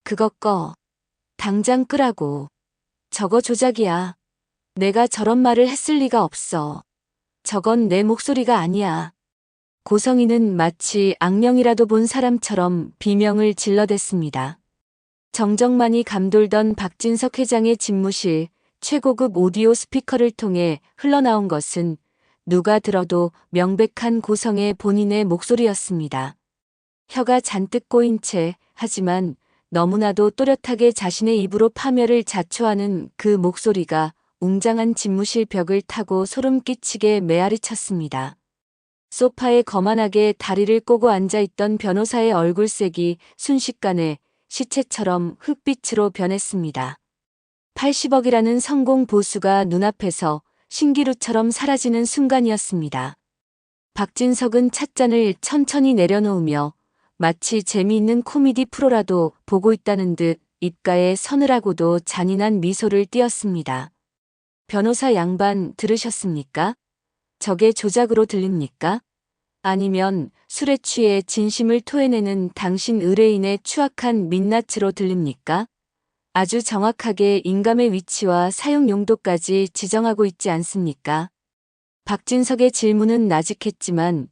그거 꺼. 당장 끄라고. 저거 조작이야. 내가 저런 말을 했을 리가 없어. 저건 내 목소리가 아니야. 고성이는 마치 악령이라도 본 사람처럼 비명을 질러댔습니다. 정적만이 감돌던 박진석 회장의 집무실 최고급 오디오 스피커를 통해 흘러나온 것은 누가 들어도 명백한 고성의 본인의 목소리였습니다. 혀가 잔뜩 꼬인 채 하지만 너무나도 또렷하게 자신의 입으로 파멸을 자초하는 그 목소리가 웅장한 집무실 벽을 타고 소름 끼치게 메아리 쳤습니다. 소파에 거만하게 다리를 꼬고 앉아있던 변호사의 얼굴색이 순식간에 시체처럼 흑빛으로 변했습니다. 80억이라는 성공 보수가 눈앞에서 신기루처럼 사라지는 순간이었습니다. 박진석은 찻잔을 천천히 내려놓으며 마치 재미있는 코미디 프로라도 보고 있다는 듯 입가에 서늘하고도 잔인한 미소를 띄었습니다. 변호사 양반 들으셨습니까? 저게 조작으로 들립니까? 아니면 술에 취해 진심을 토해내는 당신 의뢰인의 추악한 민낯으로 들립니까? 아주 정확하게 인감의 위치와 사용 용도까지 지정하고 있지 않습니까? 박진석의 질문은 나직했지만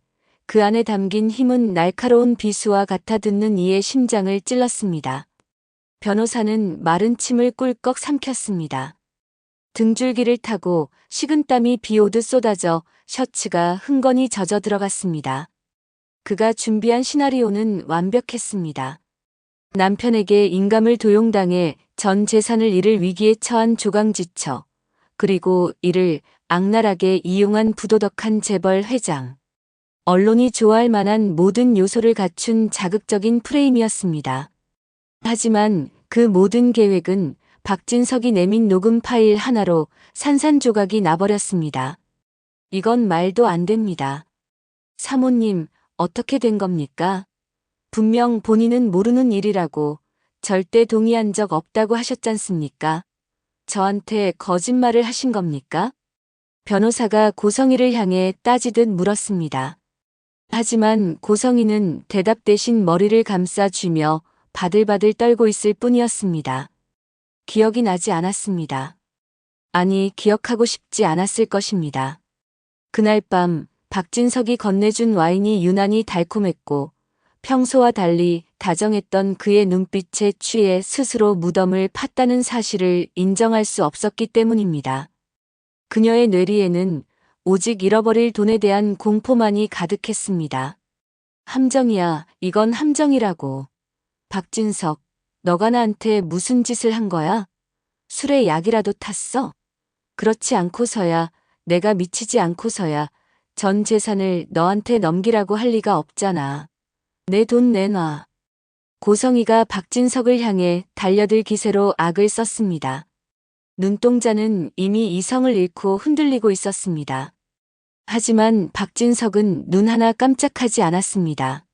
그 안에 담긴 힘은 날카로운 비수와 같아 듣는 이의 심장을 찔렀습니다. 변호사는 마른 침을 꿀꺽 삼켰습니다. 등줄기를 타고 식은땀이 비오듯 쏟아져 셔츠가 흥건히 젖어 들어갔습니다. 그가 준비한 시나리오는 완벽했습니다. 남편에게 인감을 도용당해 전 재산을 잃을 위기에 처한 조강지처, 그리고 이를 악랄하게 이용한 부도덕한 재벌 회장. 언론이 좋아할 만한 모든 요소를 갖춘 자극적인 프레임이었습니다. 하지만 그 모든 계획은 박진석이 내민 녹음 파일 하나로 산산조각이 나버렸습니다. 이건 말도 안 됩니다. 사모님, 어떻게 된 겁니까? 분명 본인은 모르는 일이라고 절대 동의한 적 없다고 하셨잖습니까? 저한테 거짓말을 하신 겁니까? 변호사가 고성희를 향해 따지듯 물었습니다. 하지만 고성희는 대답 대신 머리를 감싸쥐며 바들바들 떨고 있을 뿐이었습니다. 기억이 나지 않았습니다. 아니, 기억하고 싶지 않았을 것입니다. 그날 밤 박진석이 건네준 와인이 유난히 달콤했고 평소와 달리 다정했던 그의 눈빛에 취해 스스로 무덤을 팠다는 사실을 인정할 수 없었기 때문입니다. 그녀의 뇌리에는 오직 잃어버릴 돈에 대한 공포만이 가득했습니다. 함정이야, 이건 함정이라고. 박진석, 너가 나한테 무슨 짓을 한 거야? 술에 약이라도 탔어? 그렇지 않고서야, 내가 미치지 않고서야 전 재산을 너한테 넘기라고 할 리가 없잖아. 내 돈 내놔. 고성희가 박진석을 향해 달려들 기세로 악을 썼습니다. 눈동자는 이미 이성을 잃고 흔들리고 있었습니다. 하지만 박진석은 눈 하나 깜짝하지 않았습니다.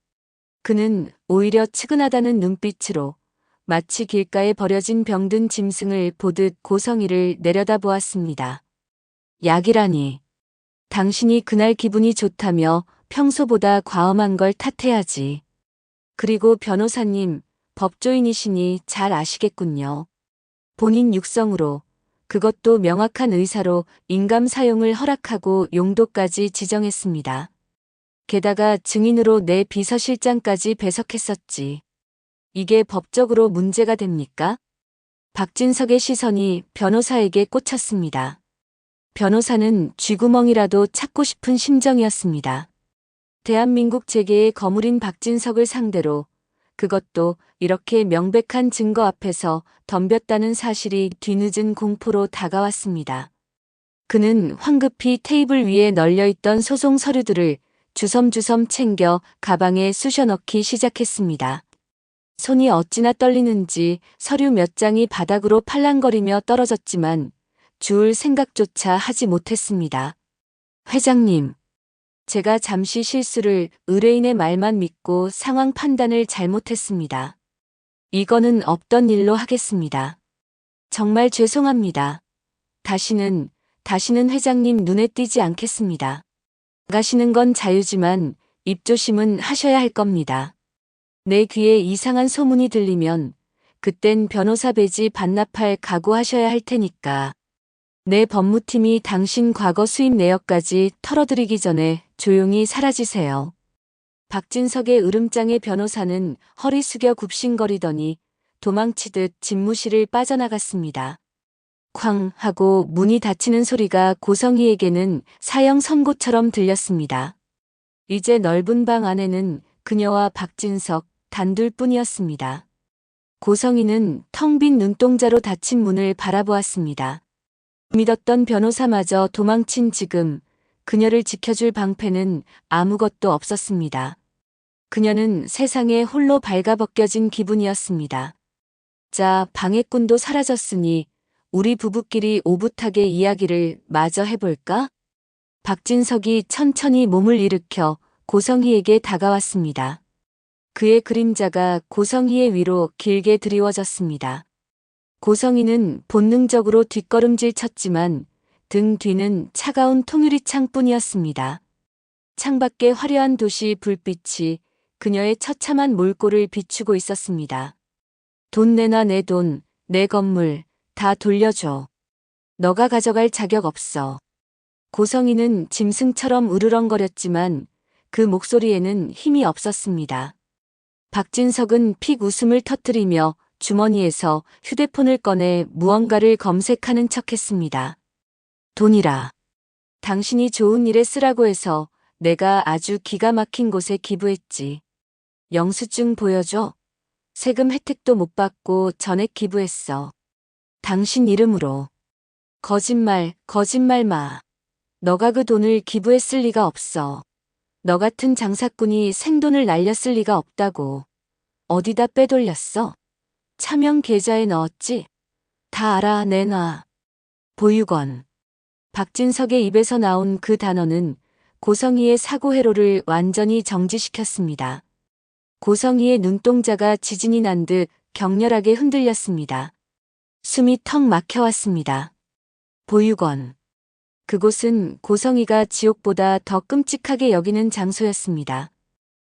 그는 오히려 측은하다는 눈빛으로 마치 길가에 버려진 병든 짐승을 보듯 고성희를 내려다보았습니다. 약이라니. 당신이 그날 기분이 좋다며 평소보다 과음한 걸 탓해야지. 그리고 변호사님, 법조인이시니 잘 아시겠군요. 본인 육성으로, 그것도 명확한 의사로 인감 사용을 허락하고 용도까지 지정했습니다. 게다가 증인으로 내 비서실장까지 배석했었지. 이게 법적으로 문제가 됩니까? 박진석의 시선이 변호사에게 꽂혔습니다. 변호사는 쥐구멍이라도 찾고 싶은 심정이었습니다. 대한민국 재계의 거물인 박진석을 상대로 그것도 이렇게 명백한 증거 앞에서 덤볐다는 사실이 뒤늦은 공포로 다가왔습니다. 그는 황급히 테이블 위에 널려있던 소송 서류들을 주섬주섬 챙겨 가방에 쑤셔 넣기 시작했습니다. 손이 어찌나 떨리는지 서류 몇 장이 바닥으로 팔랑거리며 떨어졌지만 주울 생각조차 하지 못했습니다. 회장님, 제가 잠시 실수를 의뢰인의 말만 믿고 상황 판단을 잘못했습니다. 이거는 없던 일로 하겠습니다. 정말 죄송합니다. 다시는 회장님 눈에 띄지 않겠습니다. 나가시는 건 자유지만 입조심은 하셔야 할 겁니다. 내 귀에 이상한 소문이 들리면 그땐 변호사 배지 반납할 각오하셔야 할 테니까. 내 법무팀이 당신 과거 수입 내역까지 털어드리기 전에 조용히 사라지세요. 박진석의 으름장의 변호사는 허리 숙여 굽신거리더니 도망치듯 집무실을 빠져나갔습니다. 쾅 하고 문이 닫히는 소리가 고성희에게는 사형 선고처럼 들렸습니다. 이제 넓은 방 안에는 그녀와 박진석 단둘뿐이었습니다. 고성희는 텅 빈 눈동자로 닫힌 문을 바라보았습니다. 믿었던 변호사마저 도망친 지금 그녀를 지켜줄 방패는 아무것도 없었습니다. 그녀는 세상에 홀로 발가벗겨진 기분이었습니다. 자, 방해꾼도 사라졌으니 우리 부부끼리 오붓하게 이야기를 마저 해볼까? 박진석이 천천히 몸을 일으켜 고성희에게 다가왔습니다. 그의 그림자가 고성희의 위로 길게 드리워졌습니다. 고성희는 본능적으로 뒷걸음질 쳤지만 등 뒤는 차가운 통유리 창뿐이었습니다. 창밖의 화려한 도시 불빛이 그녀의 처참한 몰골을 비추고 있었습니다. 돈 내놔 내 돈, 내 건물 다 돌려줘. 너가 가져갈 자격 없어. 고성희는 짐승처럼 으르렁거렸지만 그 목소리에는 힘이 없었습니다. 박진석은 픽 웃음을 터뜨리며 주머니에서 휴대폰을 꺼내 무언가를 검색하는 척했습니다. 돈이라. 당신이 좋은 일에 쓰라고 해서 내가 아주 기가 막힌 곳에 기부했지. 영수증 보여줘. 세금 혜택도 못 받고 전액 기부했어. 당신 이름으로. 거짓말, 거짓말 마. 너가 그 돈을 기부했을 리가 없어. 너 같은 장사꾼이 생돈을 날렸을 리가 없다고. 어디다 빼돌렸어? 차명 계좌에 넣었지? 다 알아, 내놔. 보육원. 박진석의 입에서 나온 그 단어는 고성희의 사고 회로를 완전히 정지시켰습니다. 고성희의 눈동자가 지진이 난 듯 격렬하게 흔들렸습니다. 숨이 턱 막혀왔습니다. 보육원. 그곳은 고성희가 지옥보다 더 끔찍하게 여기는 장소였습니다.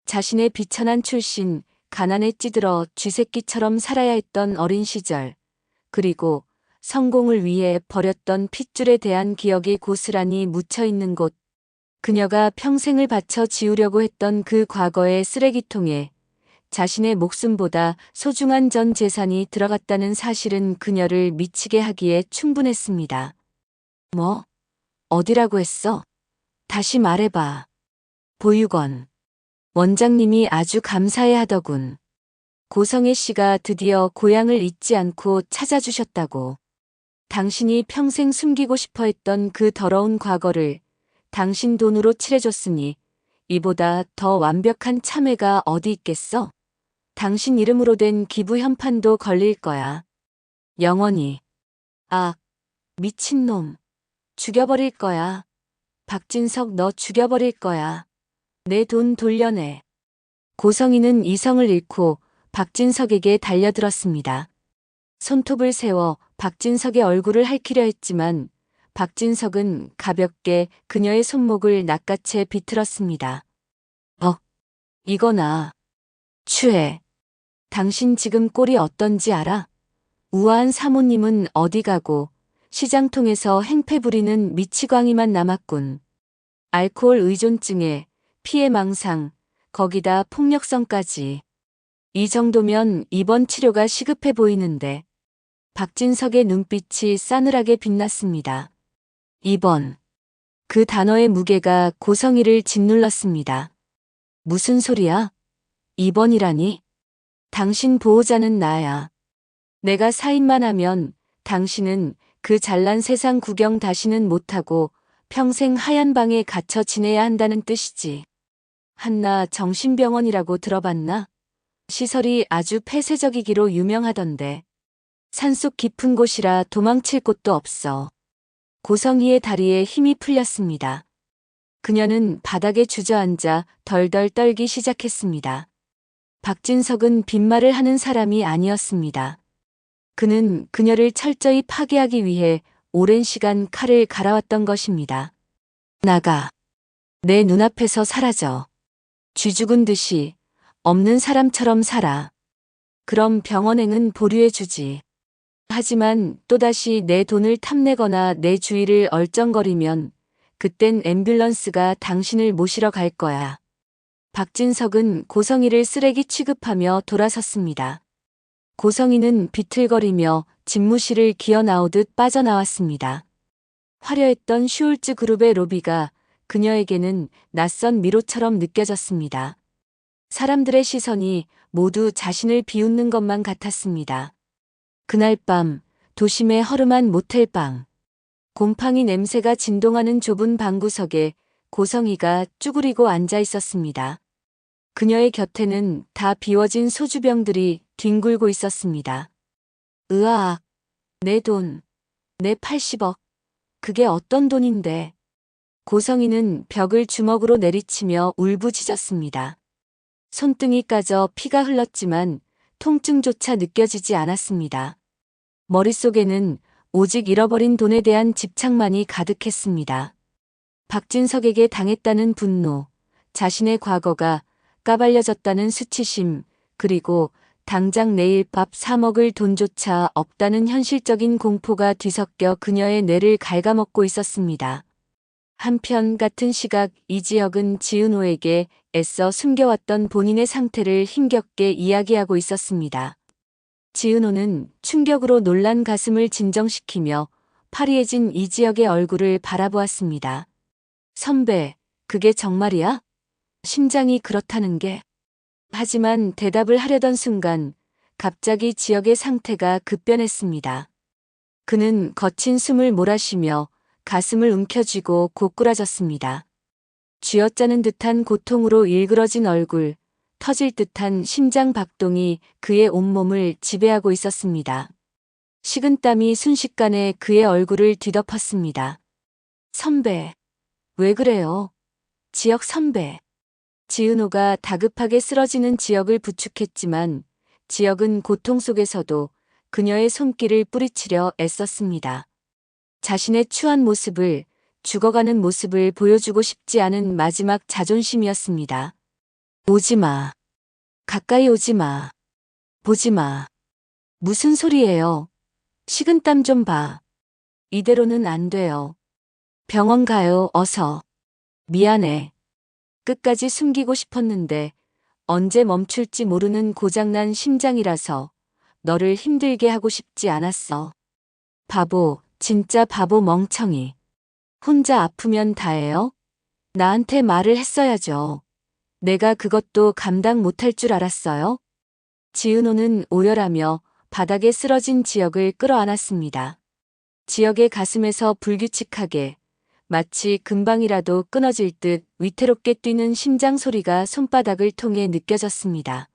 자신의 비천한 출신, 가난에 찌들어 쥐새끼처럼 살아야 했던 어린 시절, 그리고 성공을 위해 버렸던 핏줄에 대한 기억이 고스란히 묻혀있는 곳, 그녀가 평생을 바쳐 지우려고 했던 그 과거의 쓰레기통에 자신의 목숨보다 소중한 전 재산이 들어갔다는 사실은 그녀를 미치게 하기에 충분했습니다. 뭐? 어디라고 했어? 다시 말해봐. 보육원. 원장님이 아주 감사해 하더군. 고성혜 씨가 드디어 고향을 잊지 않고 찾아주셨다고. 당신이 평생 숨기고 싶어 했던 그 더러운 과거를 당신 돈으로 칠해줬으니 이보다 더 완벽한 참회가 어디 있겠어? 당신 이름으로 된 기부 현판도 걸릴 거야. 영원히. 아, 미친놈. 죽여버릴 거야. 박진석 너 죽여버릴 거야. 내 돈 돌려내. 고성희는 이성을 잃고 박진석에게 달려들었습니다. 손톱을 세워 박진석의 얼굴을 핥히려 했지만 박진석은 가볍게 그녀의 손목을 낚아채 비틀었습니다. 이거나. 취해. 당신 지금 꼴이 어떤지 알아? 우아한 사모님은 어디 가고 시장통에서 행패 부리는 미치광이만 남았군. 알코올 의존증에 피해망상, 거기다 폭력성까지. 이 정도면 입원 치료가 시급해 보이는데. 박진석의 눈빛이 싸늘하게 빛났습니다. 입원. 그 단어의 무게가 고성희를 짓눌렀습니다. 무슨 소리야? 입원이라니? 당신 보호자는 나야. 내가 사인만 하면 당신은 그 잘난 세상 구경 다시는 못하고 평생 하얀 방에 갇혀 지내야 한다는 뜻이지. 한나 정신병원이라고 들어봤나? 시설이 아주 폐쇄적이기로 유명하던데. 산속 깊은 곳이라 도망칠 곳도 없어. 고성희의 다리에 힘이 풀렸습니다. 그녀는 바닥에 주저앉아 덜덜 떨기 시작했습니다. 박진석은 빈말을 하는 사람이 아니었습니다. 그는 그녀를 철저히 파괴하기 위해 오랜 시간 칼을 갈아왔던 것입니다. 나가. 내 눈앞에서 사라져. 쥐 죽은 듯이 없는 사람처럼 살아. 그럼 병원행은 보류해주지. 하지만 또다시 내 돈을 탐내거나 내 주위를 얼쩡거리면 그땐 앰뷸런스가 당신을 모시러 갈 거야. 박진석은 고성희를 쓰레기 취급하며 돌아섰습니다. 고성희는 비틀거리며 집무실을 기어 나오듯 빠져나왔습니다. 화려했던 슈울츠 그룹의 로비가 그녀에게는 낯선 미로처럼 느껴졌습니다. 사람들의 시선이 모두 자신을 비웃는 것만 같았습니다. 그날 밤 도심의 허름한 모텔방. 곰팡이 냄새가 진동하는 좁은 방구석에 고성희가 쭈그리고 앉아 있었습니다. 그녀의 곁에는 다 비워진 소주병들이 뒹굴고 있었습니다. 으아악, 내 돈, 내 80억. 그게 어떤 돈인데. 고성희는 벽을 주먹으로 내리치며 울부짖었습니다. 손등이 까져 피가 흘렀지만 통증조차 느껴지지 않았습니다. 머릿속에는 오직 잃어버린 돈에 대한 집착만이 가득했습니다. 박진석에게 당했다는 분노, 자신의 과거가 까발려졌다는 수치심, 그리고 당장 내일 밥 사 먹을 돈조차 없다는 현실적인 공포가 뒤섞여 그녀의 뇌를 갉아먹고 있었습니다. 한편 같은 시각 이지혁은 지은호에게 애써 숨겨왔던 본인의 상태를 힘겹게 이야기하고 있었습니다. 지은호는 충격으로 놀란 가슴을 진정시키며 파리해진 이지혁의 얼굴을 바라보았습니다. 선배, 그게 정말이야? 심장이 그렇다는 게. 하지만 대답을 하려던 순간 갑자기 지혁의 상태가 급변했습니다. 그는 거친 숨을 몰아쉬며 가슴을 움켜쥐고 고꾸라졌습니다. 쥐어짜는 듯한 고통으로 일그러진 얼굴, 터질 듯한 심장 박동이 그의 온몸을 지배하고 있었습니다. 식은땀이 순식간에 그의 얼굴을 뒤덮었습니다. 선배, 왜 그래요? 지혁 선배. 지은호가 다급하게 쓰러지는 지혁을 부축했지만 지혁은 고통 속에서도 그녀의 손길을 뿌리치려 애썼습니다. 자신의 추한 모습을, 죽어가는 모습을 보여주고 싶지 않은 마지막 자존심이었습니다. 오지 마. 가까이 오지 마. 보지 마. 무슨 소리예요? 식은땀 좀 봐. 이대로는 안 돼요. 병원 가요, 어서. 미안해. 끝까지 숨기고 싶었는데 언제 멈출지 모르는 고장난 심장이라서 너를 힘들게 하고 싶지 않았어. 바보, 진짜 바보 멍청이. 혼자 아프면 다해요? 나한테 말을 했어야죠. 내가 그것도 감당 못할 줄 알았어요? 지은호는 오열하며 바닥에 쓰러진 지혁을 끌어안았습니다. 지혁의 가슴에서 불규칙하게 마치 금방이라도 끊어질 듯 위태롭게 뛰는 심장 소리가 손바닥을 통해 느껴졌습니다.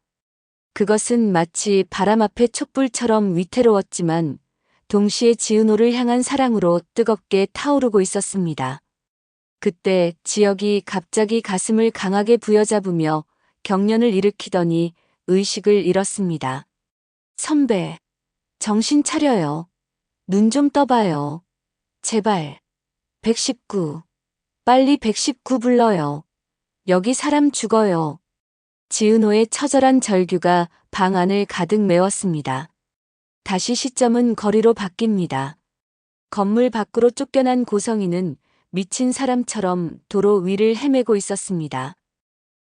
그것은 마치 바람 앞의 촛불처럼 위태로웠지만 동시에 지은호를 향한 사랑으로 뜨겁게 타오르고 있었습니다. 그때 지혁이 갑자기 가슴을 강하게 부여잡으며 경련을 일으키더니 의식을 잃었습니다. 선배, 정신 차려요. 눈 좀 떠봐요. 제발. 119. 빨리 119 불러요. 여기 사람 죽어요. 지은호의 처절한 절규가 방 안을 가득 메웠습니다. 다시 시점은 거리로 바뀝니다. 건물 밖으로 쫓겨난 고성희는 미친 사람처럼 도로 위를 헤매고 있었습니다.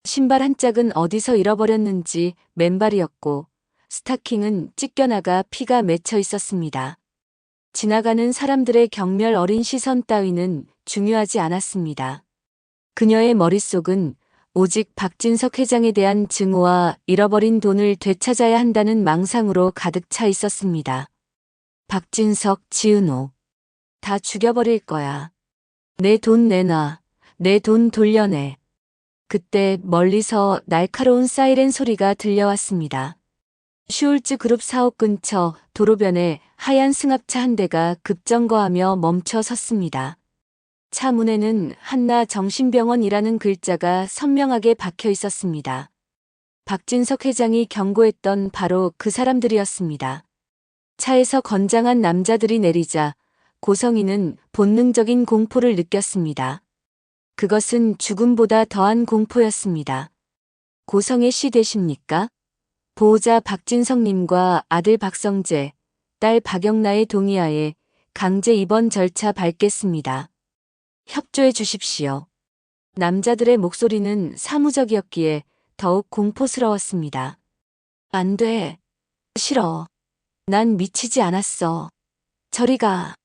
신발 한 짝은 어디서 잃어버렸는지 맨발이었고 스타킹은 찢겨나가 피가 맺혀 있었습니다. 지나가는 사람들의 경멸 어린 시선 따위는 중요하지 않았습니다. 그녀의 머릿속은 오직 박진석 회장에 대한 증오와 잃어버린 돈을 되찾아야 한다는 망상으로 가득 차 있었습니다. 박진석, 지은호. 다 죽여버릴 거야. 내 돈 내놔. 내 돈 돌려내. 그때 멀리서 날카로운 사이렌 소리가 들려왔습니다. 슈울츠 그룹 사옥 근처 도로변에 하얀 승합차 한 대가 급정거하며 멈춰 섰습니다. 차 문에는 한나 정신병원이라는 글자가 선명하게 박혀 있었습니다. 박진석 회장이 경고했던 바로 그 사람들이었습니다. 차에서 건장한 남자들이 내리자 고성희는 본능적인 공포를 느꼈습니다. 그것은 죽음보다 더한 공포였습니다. 고성애 씨 되십니까? 보호자 박진성님과 아들 박성재, 딸 박영나의 동의하에 강제 입원 절차 밟겠습니다. 협조해 주십시오. 남자들의 목소리는 사무적이었기에 더욱 공포스러웠습니다. 안 돼. 싫어. 난 미치지 않았어. 저리 가.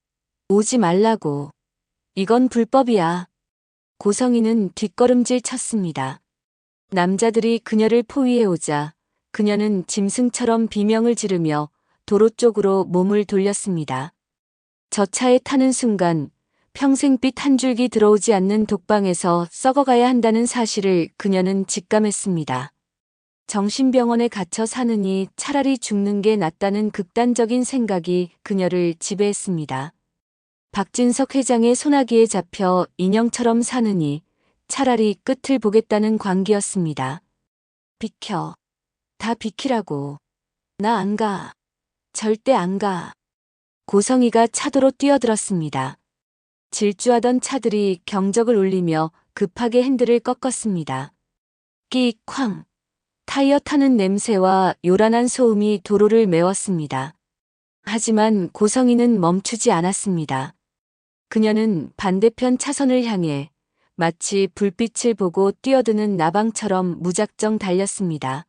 오지 말라고. 이건 불법이야. 고성이는 뒷걸음질 쳤습니다. 남자들이 그녀를 포위해오자 그녀는 짐승처럼 비명을 지르며 도로 쪽으로 몸을 돌렸습니다. 저 차에 타는 순간 평생빛 한 줄기 들어오지 않는 독방에서 썩어가야 한다는 사실을 그녀는 직감했습니다. 정신병원에 갇혀 사느니 차라리 죽는 게 낫다는 극단적인 생각이 그녀를 지배했습니다. 박진석 회장의 소나기에 잡혀 인형처럼 사느니 차라리 끝을 보겠다는 광기였습니다. 비켜. 다 비키라고. 나 안 가. 절대 안 가. 고성이가 차도로 뛰어들었습니다. 질주하던 차들이 경적을 울리며 급하게 핸들을 꺾었습니다. 끼익 쾅. 타이어 타는 냄새와 요란한 소음이 도로를 메웠습니다. 하지만 고성이는 멈추지 않았습니다. 그녀는 반대편 차선을 향해 마치 불빛을 보고 뛰어드는 나방처럼 무작정 달렸습니다.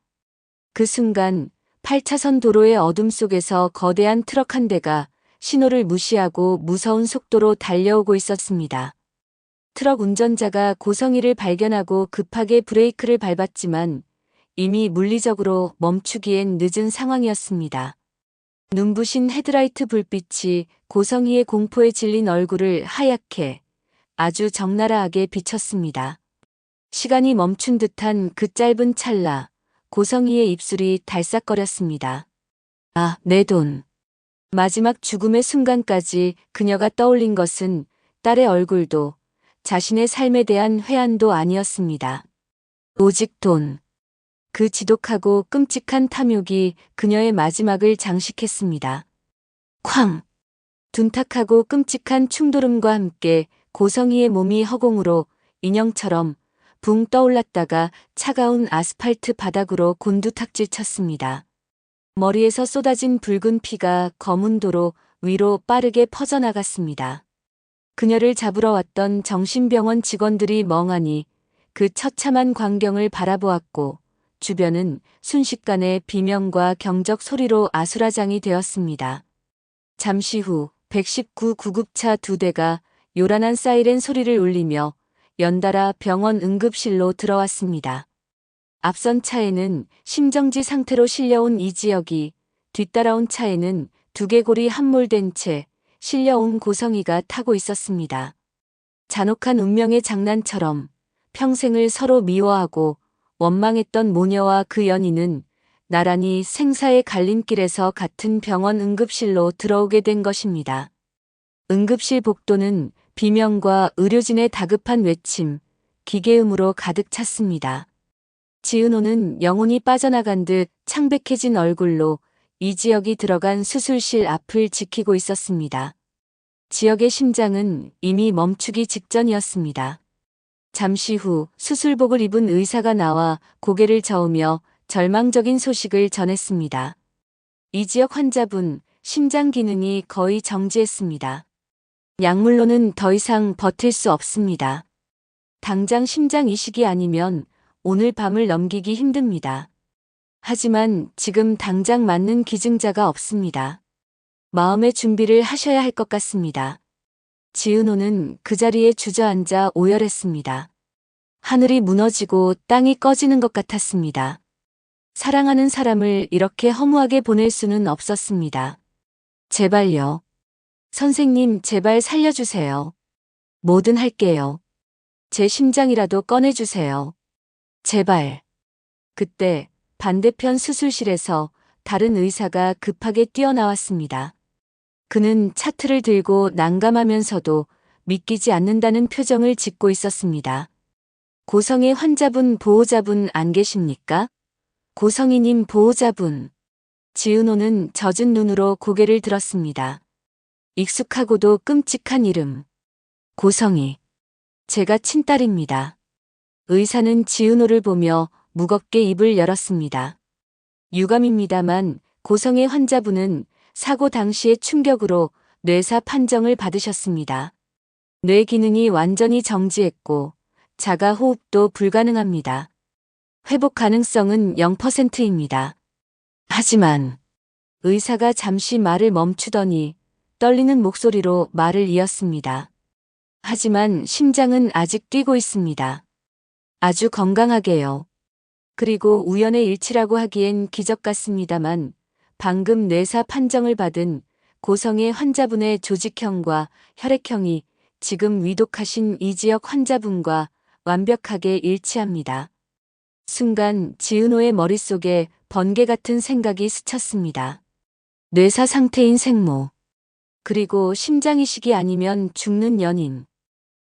그 순간 8차선 도로의 어둠 속에서 거대한 트럭 한 대가 신호를 무시하고 무서운 속도로 달려오고 있었습니다. 트럭 운전자가 고성이를 발견하고 급하게 브레이크를 밟았지만 이미 물리적으로 멈추기엔 늦은 상황이었습니다. 눈부신 헤드라이트 불빛이 고성이의 공포에 질린 얼굴을 하얗게 아주 적나라하게 비쳤습니다. 시간이 멈춘 듯한 그 짧은 찰나 고성이의 입술이 달싹거렸습니다. 아, 내 돈. 마지막 죽음의 순간까지 그녀가 떠올린 것은 딸의 얼굴도 자신의 삶에 대한 회한도 아니었습니다. 오직 돈. 그 지독하고 끔찍한 탐욕이 그녀의 마지막을 장식했습니다. 쾅! 둔탁하고 끔찍한 충돌음과 함께 고성이의 몸이 허공으로 인형처럼 붕 떠올랐다가 차가운 아스팔트 바닥으로 곤두탁질 쳤습니다. 머리에서 쏟아진 붉은 피가 검은 도로 위로 빠르게 퍼져나갔습니다. 그녀를 잡으러 왔던 정신병원 직원들이 멍하니 그 처참한 광경을 바라보았고 주변은 순식간에 비명과 경적 소리로 아수라장이 되었습니다. 잠시 후 119 구급차 2대가 요란한 사이렌 소리를 울리며 연달아 병원 응급실로 들어왔습니다. 앞선 차에는 심정지 상태로 실려온 이지혁이, 뒤따라온 차에는 두개골이 함몰된 채 실려온 고성이가 타고 있었습니다. 잔혹한 운명의 장난처럼 평생을 서로 미워하고 원망했던 모녀와 그 연인은 나란히 생사의 갈림길에서 같은 병원 응급실로 들어오게 된 것입니다. 응급실 복도는 비명과 의료진의 다급한 외침, 기계음으로 가득 찼습니다. 지은호는 영혼이 빠져나간 듯 창백해진 얼굴로 이지혁이 들어간 수술실 앞을 지키고 있었습니다. 지혁의 심장은 이미 멈추기 직전이었습니다. 잠시 후 수술복을 입은 의사가 나와 고개를 저으며 절망적인 소식을 전했습니다. 이지혁 환자분, 심장 기능이 거의 정지했습니다. 약물로는 더 이상 버틸 수 없습니다. 당장 심장 이식이 아니면 오늘 밤을 넘기기 힘듭니다. 하지만 지금 당장 맞는 기증자가 없습니다. 마음의 준비를 하셔야 할 것 같습니다. 지은호는 그 자리에 주저앉아 오열했습니다. 하늘이 무너지고 땅이 꺼지는 것 같았습니다. 사랑하는 사람을 이렇게 허무하게 보낼 수는 없었습니다. 제발요. 선생님, 제발 살려주세요. 뭐든 할게요. 제 심장이라도 꺼내주세요. 제발. 그때 반대편 수술실에서 다른 의사가 급하게 뛰어나왔습니다. 그는 차트를 들고 난감하면서도 믿기지 않는다는 표정을 짓고 있었습니다. 고성의 환자분 보호자분 안 계십니까? 고성이님 보호자분. 지은호는 젖은 눈으로 고개를 들었습니다. 익숙하고도 끔찍한 이름. 고성이. 제가 친딸입니다. 의사는 지은호를 보며 무겁게 입을 열었습니다. 유감입니다만 고성의 환자분은 사고 당시의 충격으로 뇌사 판정을 받으셨습니다. 뇌 기능이 완전히 정지했고 자가 호흡도 불가능합니다. 회복 가능성은 0%입니다. 하지만 의사가 잠시 말을 멈추더니 떨리는 목소리로 말을 이었습니다. 하지만 심장은 아직 뛰고 있습니다. 아주 건강하게요. 그리고 우연의 일치라고 하기엔 기적 같습니다만 방금 뇌사 판정을 받은 고성의 환자분의 조직형과 혈액형이 지금 위독하신 이 지역 환자분과 완벽하게 일치합니다. 순간 지은호의 머릿속에 번개 같은 생각이 스쳤습니다. 뇌사 상태인 생모. 그리고 심장이식이 아니면 죽는 연인.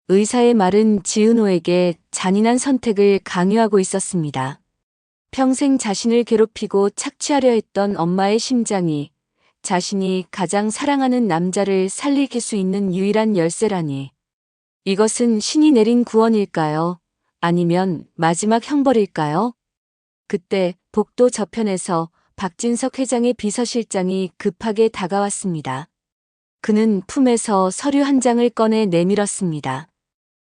의사의 말은 지은호에게 잔인한 선택을 강요하고 있었습니다. 평생 자신을 괴롭히고 착취하려 했던 엄마의 심장이 자신이 가장 사랑하는 남자를 살릴 수 있는 유일한 열쇠라니. 이것은 신이 내린 구원일까요? 아니면 마지막 형벌일까요? 그때 복도 저편에서 박진석 회장의 비서실장이 급하게 다가왔습니다. 그는 품에서 서류 한 장을 꺼내 내밀었습니다.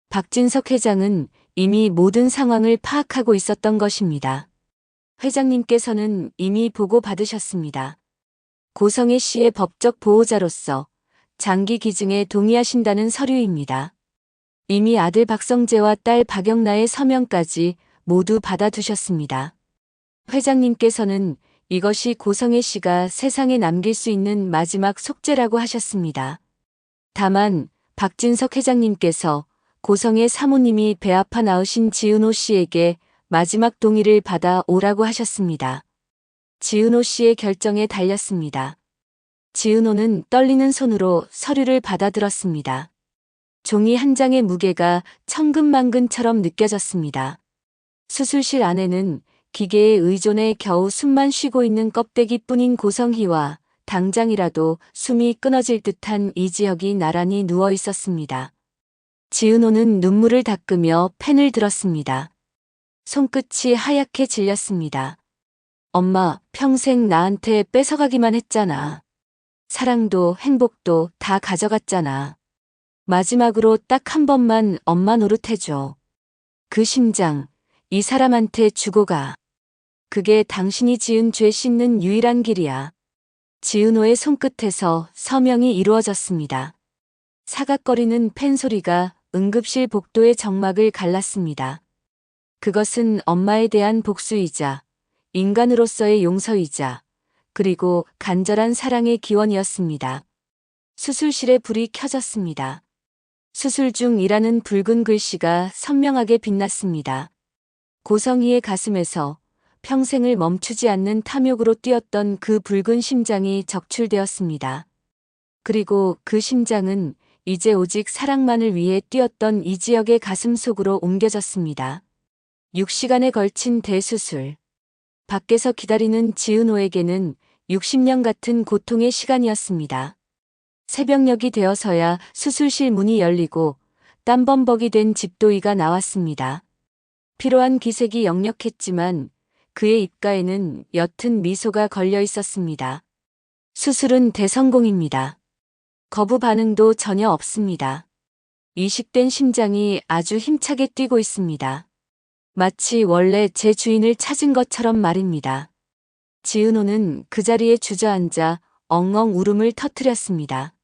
박진석 회장은 이미 모든 상황을 파악하고 있었던 것입니다. 회장님께서는 이미 보고받으셨습니다. 고성애 씨의 법적 보호자로서 장기 기증에 동의하신다는 서류입니다. 이미 아들 박성재와 딸 박영나의 서명까지 모두 받아두셨습니다. 회장님께서는 이것이 고성애 씨가 세상에 남길 수 있는 마지막 속죄라고 하셨습니다. 다만 박진석 회장님께서 고성애 사모님이 배 아파 나으신 지은호 씨에게 마지막 동의를 받아 오라고 하셨습니다. 지은호 씨의 결정에 달렸습니다. 지은호는 떨리는 손으로 서류를 받아들었습니다. 종이 한 장의 무게가 천근만근처럼 느껴졌습니다. 수술실 안에는 기계에 의존해 겨우 숨만 쉬고 있는 껍데기뿐인 고성희와 당장이라도 숨이 끊어질 듯한 이지혁이 나란히 누워 있었습니다. 지은호는 눈물을 닦으며 펜을 들었습니다. 손끝이 하얗게 질렸습니다. 엄마, 평생 나한테 뺏어가기만 했잖아. 사랑도 행복도 다 가져갔잖아. 마지막으로 딱 한 번만 엄마 노릇해줘. 그 심장, 이 사람한테 주고 가. 그게 당신이 지은 죄 씻는 유일한 길이야. 지은호의 손끝에서 서명이 이루어졌습니다. 사각거리는 펜 소리가 응급실 복도의 정막을 갈랐습니다. 그것은 엄마에 대한 복수이자 인간으로서의 용서이자 그리고 간절한 사랑의 기원이었습니다. 수술실에 불이 켜졌습니다. 수술 중이라는 붉은 글씨가 선명하게 빛났습니다. 고성희의 가슴에서 평생을 멈추지 않는 탐욕으로 뛰었던 그 붉은 심장이 적출되었습니다. 그리고 그 심장은 이제 오직 사랑만을 위해 뛰었던 이지혁의 가슴 속으로 옮겨졌습니다. 6시간에 걸친 대수술. 밖에서 기다리는 지은호에게는 60년 같은 고통의 시간이었습니다. 새벽녘이 되어서야 수술실 문이 열리고 땀범벅이 된 집도이가 나왔습니다. 피로한 기색이 역력했지만 그의 입가에는 옅은 미소가 걸려 있었습니다. 수술은 대성공입니다. 거부 반응도 전혀 없습니다. 이식된 심장이 아주 힘차게 뛰고 있습니다. 마치 원래 제 주인을 찾은 것처럼 말입니다. 지은호는 그 자리에 주저앉아 엉엉 울음을 터뜨렸습니다.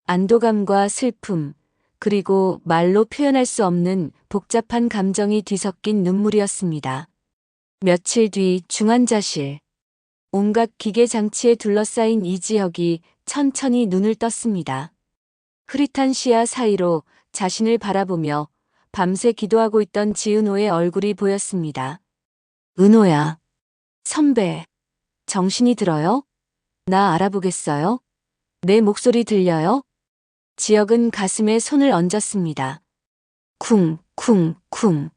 안도감과 슬픔, 그리고 말로 표현할 수 없는 복잡한 감정이 뒤섞인 눈물이었습니다. 며칠 뒤 중환자실. 온갖 기계 장치에 둘러싸인 이지혁이 천천히 눈을 떴습니다. 흐릿한 시야 사이로 자신을 바라보며 밤새 기도하고 있던 지은호의 얼굴이 보였습니다. 은호야. 선배. 정신이 들어요? 나 알아보겠어요? 내 목소리 들려요? 지혁은 가슴에 손을 얹었습니다. 쿵, 쿵, 쿵.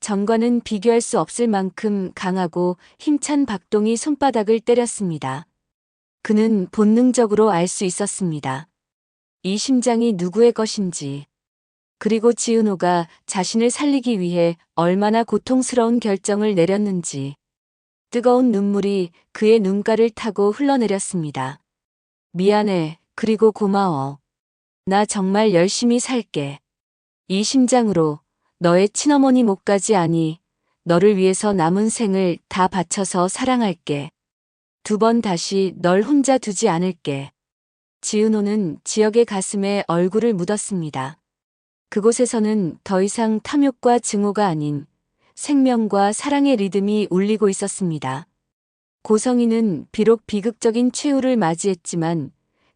전과는 비교할 수 없을 만큼 강하고 힘찬 박동이 손바닥을 때렸습니다. 그는 본능적으로 알 수 있었습니다. 이 심장이 누구의 것인지, 그리고 지은호가 자신을 살리기 위해 얼마나 고통스러운 결정을 내렸는지. 뜨거운 눈물이 그의 눈가를 타고 흘러내렸습니다. 미안해, 그리고 고마워. 나 정말 열심히 살게. 이 심장으로 너의 친어머니 목까지 아니, 너를 위해서 남은 생을 다 바쳐서 사랑할게. 2번 다시 널 혼자 두지 않을게. 지은호는 지역의 가슴에 얼굴을 묻었습니다. 그곳에서는 더 이상 탐욕과 증오가 아닌 생명과 사랑의 리듬이 울리고 있었습니다. 고성이는 비록 비극적인 최후를 맞이했지만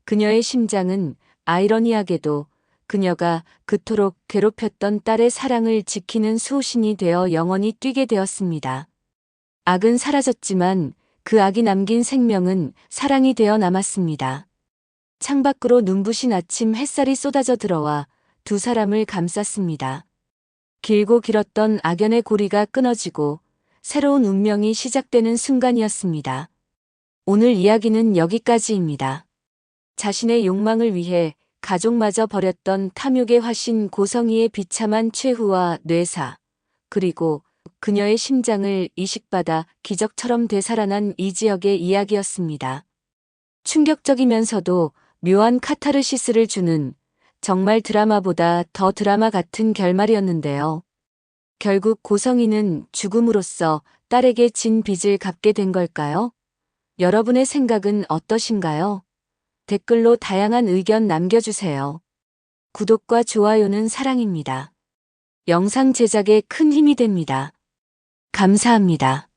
그녀의 심장은 아이러니하게도 그녀가 그토록 괴롭혔던 딸의 사랑을 지키는 수호신이 되어 영원히 뛰게 되었습니다. 악은 사라졌지만 그 악이 남긴 생명은 사랑이 되어 남았습니다. 창밖으로 눈부신 아침 햇살이 쏟아져 들어와 2사람을 감쌌습니다. 길고 길었던 악연의 고리가 끊어지고 새로운 운명이 시작되는 순간이었습니다. 오늘 이야기는 여기까지입니다. 자신의 욕망을 위해 가족마저 버렸던 탐욕의 화신 고성이의 비참한 최후와 뇌사, 그리고 그녀의 심장을 이식받아 기적처럼 되살아난 이지혁의 이야기였습니다. 충격적이면서도 묘한 카타르시스를 주는 정말 드라마보다 더 드라마 같은 결말이었는데요. 결국 고성이는 죽음으로써 딸에게 진 빚을 갚게 된 걸까요? 여러분의 생각은 어떠신가요? 댓글로 다양한 의견 남겨주세요. 구독과 좋아요는 사랑입니다. 영상 제작에 큰 힘이 됩니다. 감사합니다.